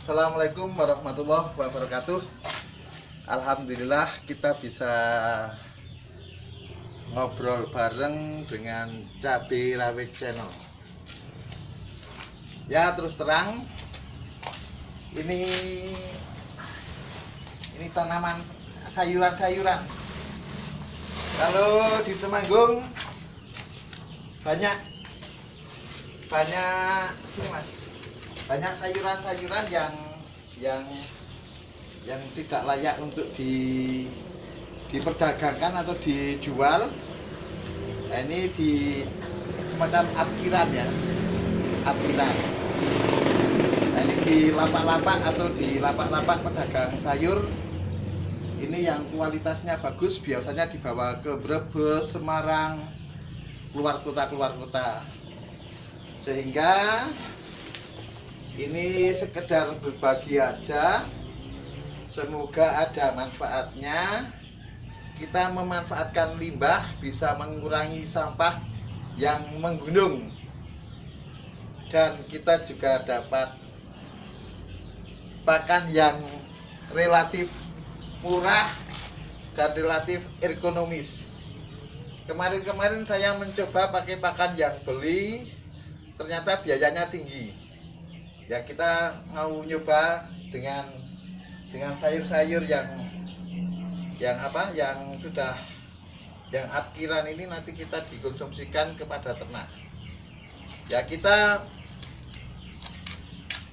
Assalamualaikum warahmatullahi wabarakatuh. Alhamdulillah kita bisa ngobrol bareng dengan Cabai Rawit Channel. Ya, terus terang ini tanaman sayuran-sayuran. Kalau di Temanggung banyak ini Mas, banyak sayuran-sayuran yang tidak layak untuk diperdagangkan atau dijual. Nah, ini di semacam apkiran ya, apkiran. Nah, ini di lapak-lapak atau di lapak-lapak pedagang sayur. Ini yang kualitasnya bagus, biasanya dibawa ke Brebes, Semarang, keluar kota. Sehingga ini sekedar berbagi aja. Semoga ada manfaatnya. Kita memanfaatkan limbah bisa mengurangi sampah yang menggunung. Dan kita juga dapat pakan yang relatif murah dan relatif ekonomis. Kemarin saya mencoba pakai pakan yang beli, ternyata biayanya tinggi. Ya, kita mau nyoba dengan sayur-sayur yang apkiran ini nanti kita dikonsumsikan kepada ternak. Ya, kita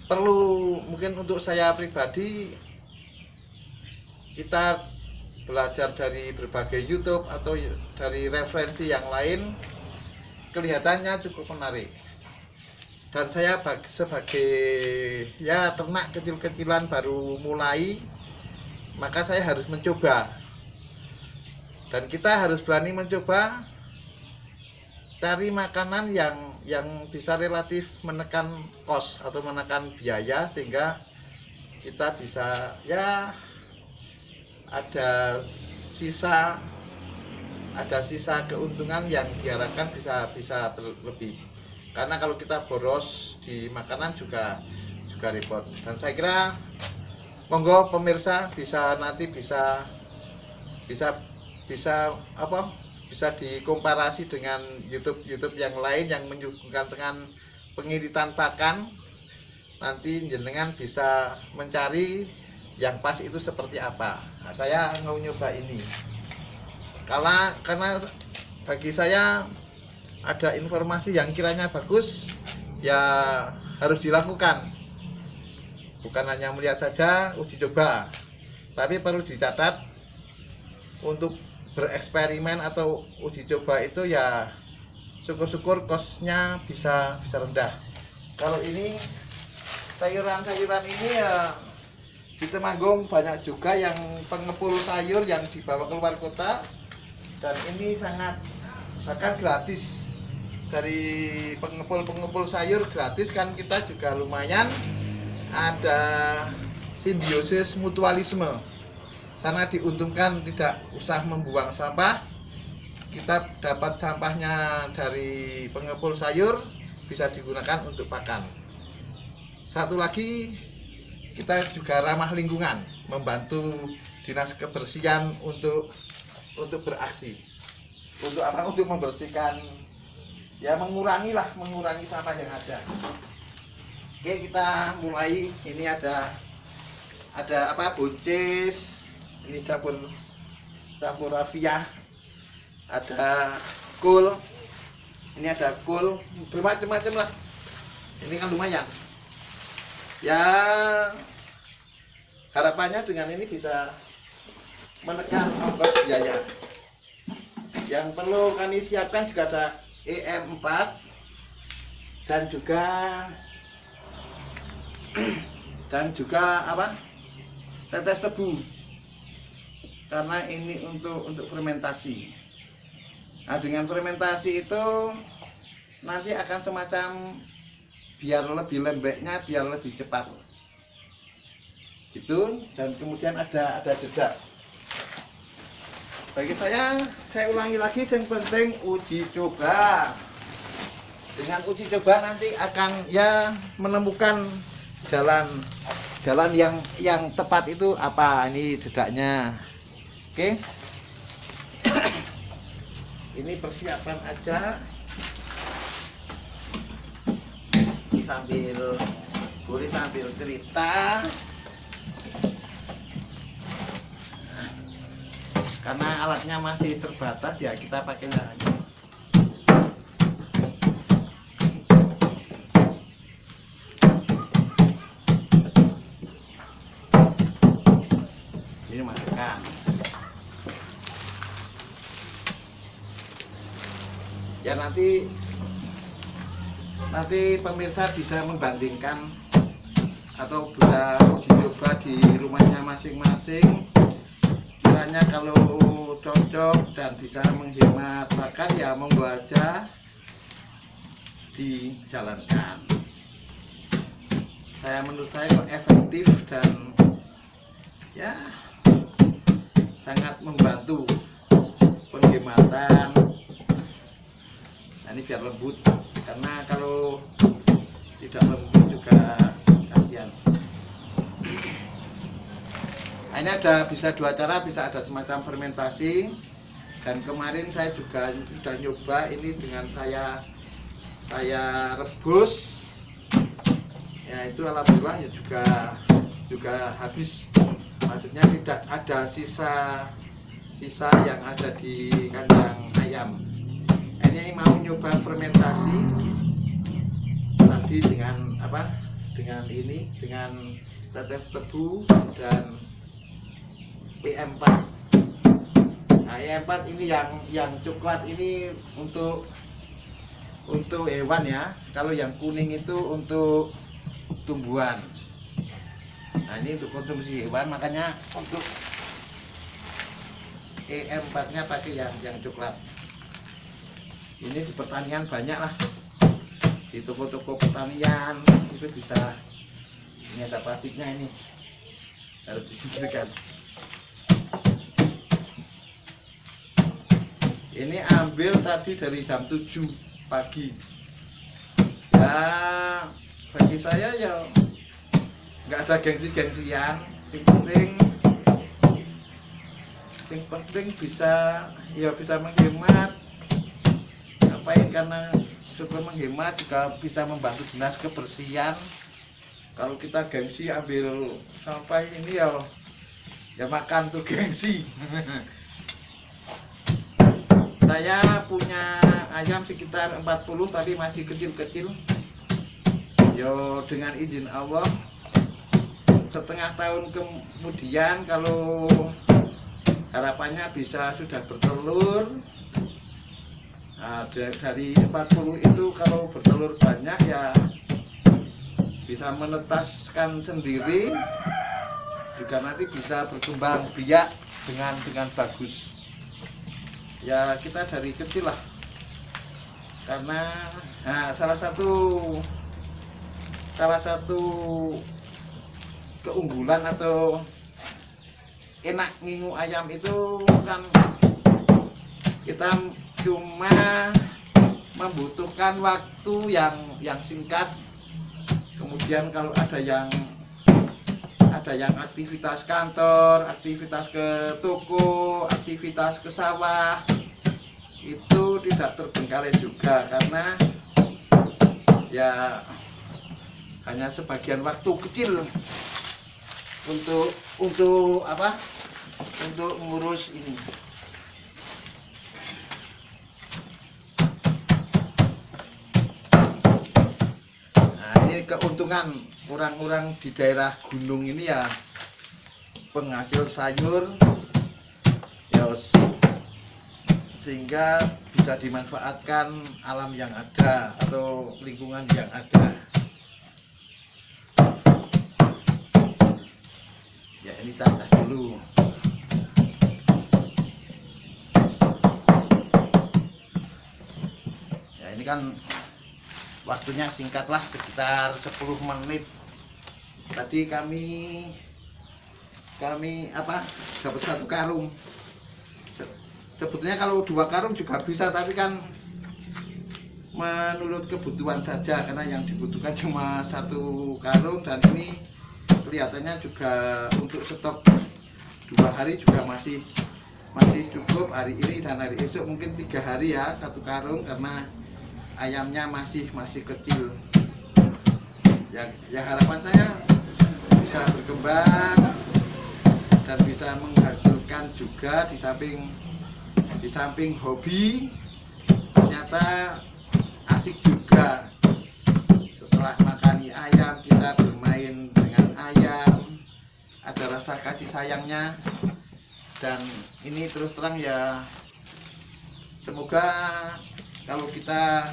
perlu, mungkin untuk saya pribadi, kita belajar dari berbagai YouTube atau dari referensi yang lain, kelihatannya cukup menarik. Dan saya sebagai ya ternak kecil-kecilan baru mulai, maka saya harus mencoba. Dan kita harus berani mencoba cari makanan yang bisa relatif menekan kos atau menekan biaya, sehingga kita bisa ya ada sisa keuntungan yang diharapkan bisa berlebih. Karena kalau kita boros di makanan juga repot. Dan saya kira monggo pemirsa bisa dikomparasi dengan YouTube yang lain yang menyuguhkan dengan pengiritan pakan. Nanti jenengan bisa mencari yang pas itu seperti apa. Nah, saya mau nyoba ini karena bagi saya ada informasi yang kiranya bagus, ya harus dilakukan. Bukan hanya melihat saja, uji coba, tapi perlu dicatat untuk bereksperimen atau uji coba itu ya syukur-syukur kosnya bisa rendah. Kalau ini sayuran-sayuran ini ya di Temanggung banyak juga yang pengepul sayur yang dibawa keluar kota, dan ini sangat bahkan gratis. Dari pengepul sayur gratis kan, kita juga lumayan ada simbiosis mutualisme. Sana diuntungkan, tidak usah membuang sampah, kita dapat sampahnya dari pengepul sayur, bisa digunakan untuk pakan. Satu lagi, kita juga ramah lingkungan, membantu dinas kebersihan untuk beraksi. Untuk apa? Untuk membersihkan, ya mengurangi sampah yang ada. Oke, kita mulai. Ini ada buncis, ini dapur rafiah, ada kul, ini ada kul, bermacam-macam lah. Ini kan lumayan. Ya, harapannya dengan ini bisa menekan ongkos biaya. Yang perlu kami siapkan juga ada EM4 dan juga tetes tebu, karena ini untuk fermentasi. Nah, dengan fermentasi itu nanti akan semacam biar lebih lembeknya, biar lebih cepat gitu. Dan kemudian ada jeda. Bagi saya ulangi lagi, yang penting uji coba. Dengan uji coba nanti akan ya menemukan jalan jalan yang tepat itu apa. Ini dedaknya. Oke. Ini persiapan aja sambil cerita, karena alatnya masih terbatas ya kita pakai yang aja. Ini masukkan. Ya nanti pemirsa bisa membandingkan atau bisa uji coba di rumahnya masing-masing. Kiranya kalau cocok dan bisa menghemat makan ya monggo aja dijalankan. Menurut saya kok efektif dan ya sangat membantu penghematan. Nah, ini biar lembut, karena kalau tidak lembut juga kasihan. Nah, ini bisa dua cara, bisa ada semacam fermentasi, dan kemarin saya juga sudah nyoba ini dengan saya rebus. Ya itu alhamdulillah ya juga habis. Maksudnya tidak ada sisa yang ada di kandang ayam. Ini mau nyoba fermentasi tadi dengan dengan tetes tebu dan PM4. Nah, PM4 ini yang coklat ini untuk hewan ya. Kalau yang kuning itu untuk tumbuhan. Nah, ini untuk konsumsi hewan, makanya untuk PM4-nya pakai yang coklat. Ini di pertanian banyak lah, di toko-toko pertanian itu bisa. Ini ada plastiknya, ini harus disingkirkan. Ini ambil tadi dari jam 7 pagi. Ya bagi saya ya nggak ada gengsi-gengsian. Yang penting bisa menghemat. Karena syukur menghemat juga bisa membantu dinas kebersihan. Kalau kita gengsi ambil sampah ini ya makan tuh gengsi. Saya punya ayam sekitar 40 tapi masih kecil-kecil. Yo dengan izin Allah setengah tahun kemudian kalau harapannya bisa sudah bertelur. Nah, dari 40 itu kalau bertelur banyak ya bisa menetaskan sendiri, juga nanti bisa berkembang biak dengan bagus. Ya kita dari kecil lah, karena salah satu keunggulan atau enak ngingu ayam itu kan kita cuma membutuhkan waktu yang singkat. Kemudian kalau ada yang aktivitas kantor, aktivitas ke toko, aktivitas ke sawah, itu tidak terbengkalai juga, karena ya hanya sebagian waktu kecil untuk mengurus ini. Keuntungan orang-orang di daerah gunung ini ya, penghasil sayur ya, sehingga bisa dimanfaatkan alam yang ada atau lingkungan yang ada. Ya ini tata dulu. Ya ini kan waktunya singkat lah, sekitar 10 menit. Tadi kami dapat 1 karung. Sebetulnya kalau 2 karung juga bisa, tapi kan menurut kebutuhan saja, karena yang dibutuhkan cuma 1 karung dan ini kelihatannya juga untuk stok 2 hari juga masih cukup, hari ini dan hari esok mungkin 3 hari ya, 1 karung, karena ayamnya masih kecil ya harapan saya bisa berkembang dan bisa menghasilkan juga, di samping hobi ternyata asik juga. Setelah makan ayam kita bermain dengan ayam, ada rasa kasih sayangnya. Dan ini terus terang ya, semoga kalau kita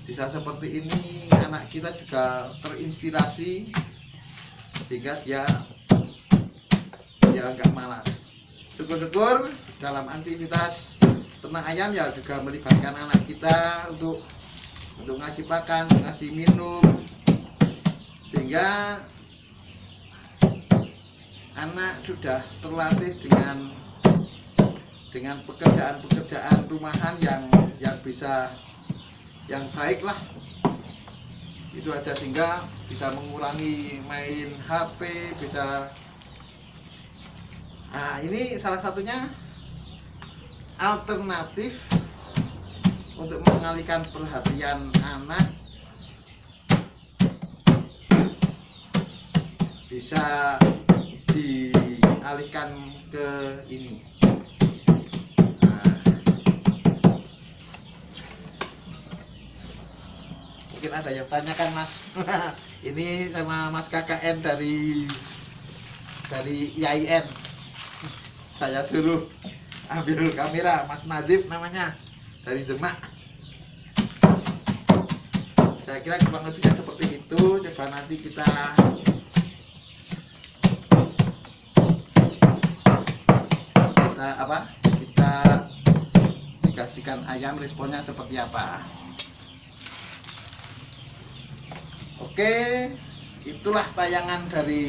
bisa seperti ini, anak kita juga terinspirasi sehingga dia nggak malas. Syukur-syukur dalam aktivitas ternak ayam ya juga melibatkan anak kita untuk ngasih makan, ngasih minum, sehingga anak sudah terlatih dengan pekerjaan rumahan yang bisa, yang baik lah. Itu aja, sehingga bisa mengurangi main HP, bisa. Nah, ini salah satunya alternatif untuk mengalihkan perhatian anak, bisa dialihkan ke ini. Mungkin ada yang tanyakan Mas. Ini sama Mas KKN dari IAIN. Saya suruh ambil kamera, Mas Nadif namanya, dari Demak. Saya kira kurang lebihnya seperti itu. Coba nanti kita dikasihkan ayam, responnya seperti apa. Oke, itulah tayangan dari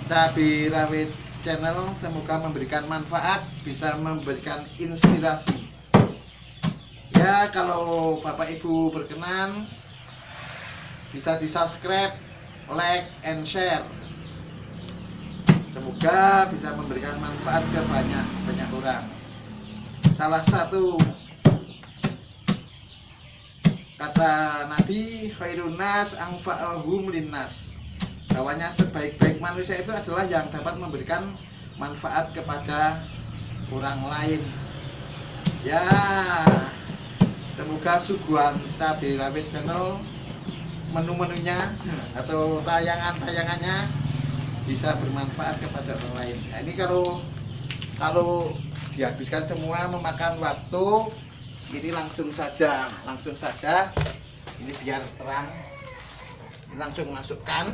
Cabai Rawit Channel. Semoga memberikan manfaat, bisa memberikan inspirasi. Ya, kalau Bapak Ibu berkenan, bisa di subscribe, like, and share. Semoga bisa memberikan manfaat ke banyak orang. Salah satu kata Nabi, khairun nas anfa'uhum linnas. Bahwanya sebaik-baik manusia itu adalah yang dapat memberikan manfaat kepada orang lain. Ya, semoga suguhan Cabai Rawit Channel, menu-menunya atau tayangannya bisa bermanfaat kepada orang lain. Nah, ini kalau dihabiskan semua memakan waktu, ini langsung saja ini biar terang, langsung masukkan.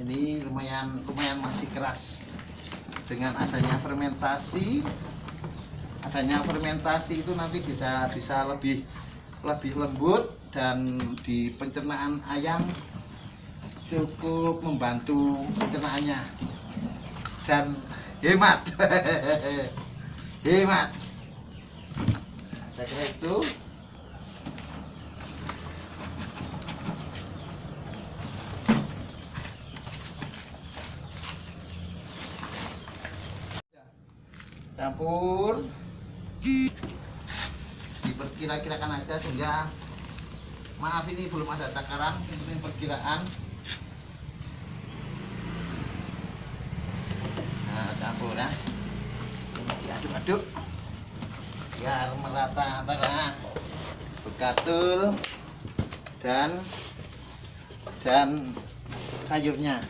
Ini lumayan masih keras. Dengan adanya fermentasi itu nanti bisa lebih lembut, dan di pencernaan ayam cukup membantu pencernaannya dan hemat. Hemat, saya kira itu. Campur, diperkira-kirakan aja, sehingga maaf ini belum ada takaran, yang penting perkiraan. Nah, campur ya, ini diaduk-aduk biar merata antara begatul dan sayurnya.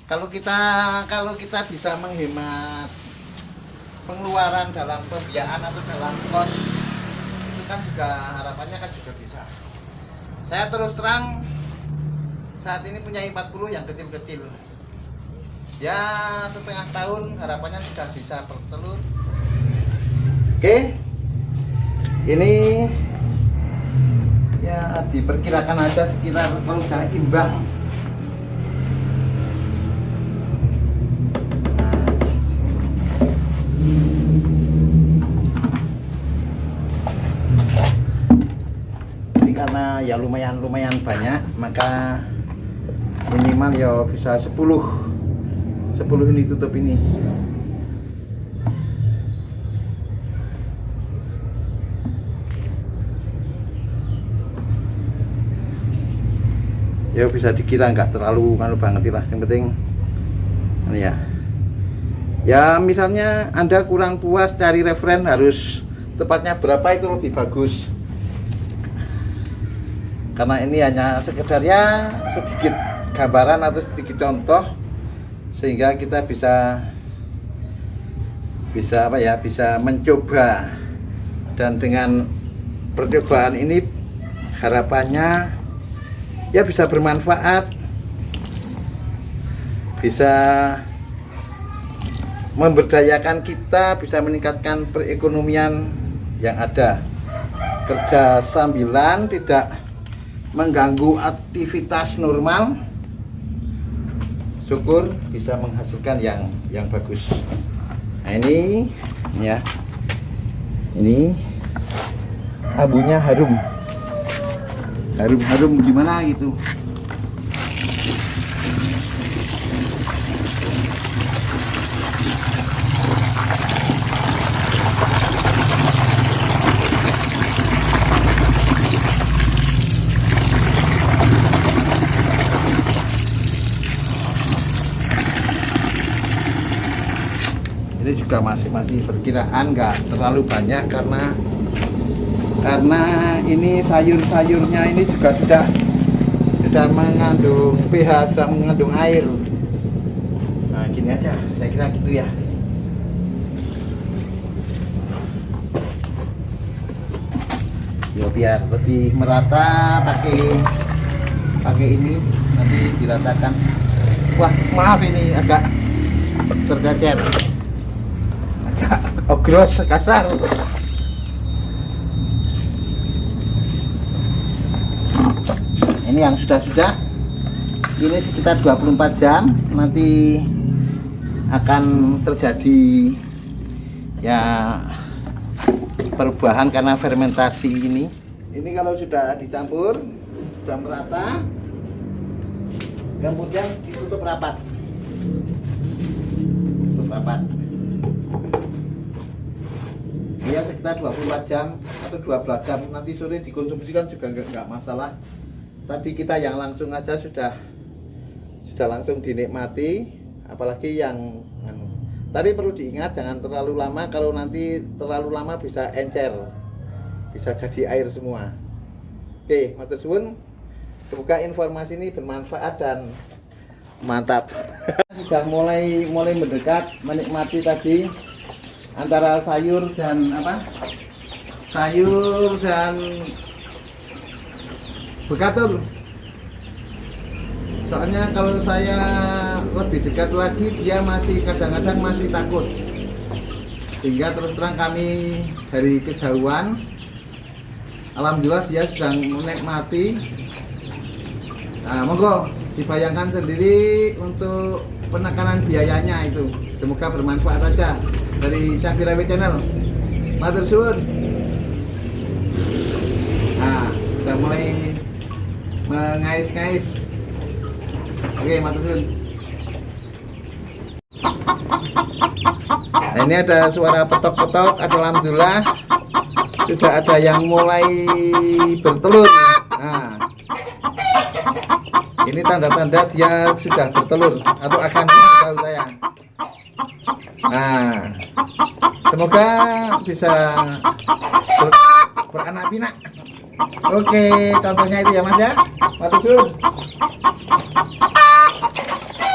Kalau kita bisa menghemat pengeluaran dalam pembiayaan atau dalam kos, itu kan juga harapannya kan juga bisa. Saya terus terang saat ini punya 40 yang kecil-kecil. Ya, setengah tahun harapannya sudah bisa bertelur. Oke, ini ya diperkirakan aja sekitar, kalau sudah imbang karena ya lumayan banyak, maka minimal ya bisa 10 ini tutup ini. Ya bisa dikira nggak terlalu banget lah, yang penting ini ya misalnya Anda kurang puas cari referen harus tepatnya berapa itu lebih bagus, karena ini hanya sekedar ya sedikit gambaran atau sedikit contoh sehingga kita bisa mencoba, dan dengan percobaan ini harapannya ya bisa bermanfaat, bisa memberdayakan kita, bisa meningkatkan perekonomian yang ada, kerja sambilan tidak mengganggu aktivitas normal, syukur bisa menghasilkan yang bagus. Nah ini ya, ini abunya harum gimana gitu. Ini juga masih perkiraan, nggak terlalu banyak karena ini sayur-sayurnya ini juga sudah mengandung pH, sudah mengandung air. Nah gini aja, saya kira gitu ya. Ya biar lebih merata, pakai ini nanti diratakan. Wah maaf ini agak tercecer, agak ogros kasar. Ini yang sudah ini sekitar 24 jam nanti akan terjadi ya perubahan karena fermentasi ini. Ini kalau sudah dicampur, sudah merata, kemudian ditutup rapat. Ya sekitar 24 jam atau 12 jam, nanti sore dikonsumsikan juga enggak masalah. Tadi kita yang langsung aja sudah langsung dinikmati, apalagi yang tapi perlu diingat jangan terlalu lama, kalau nanti terlalu lama bisa encer, bisa jadi air semua. Oke, matur suwun, semoga informasi ini bermanfaat dan mantap. Sudah mulai mendekat, menikmati tadi antara sayur dan bekatul. Soalnya kalau saya lebih dekat lagi dia masih kadang-kadang masih takut, sehingga terus terang kami dari kejauhan, alhamdulillah dia sedang menikmati. Nah monggo dibayangkan sendiri untuk penekanan biayanya itu. Semoga bermanfaat aja dari Cahpirawe Channel. Matur suwun. Nah sudah mulai mengais-ngais. Oke, matur suwun. Nah, ini ada suara petok-petok, alhamdulillah sudah ada yang mulai bertelur. Nah, ini tanda-tanda dia sudah bertelur atau akan tahu saya. Nah, semoga bisa beranak pinak. Oke, contohnya itu ya Mas ya. Matur suwun.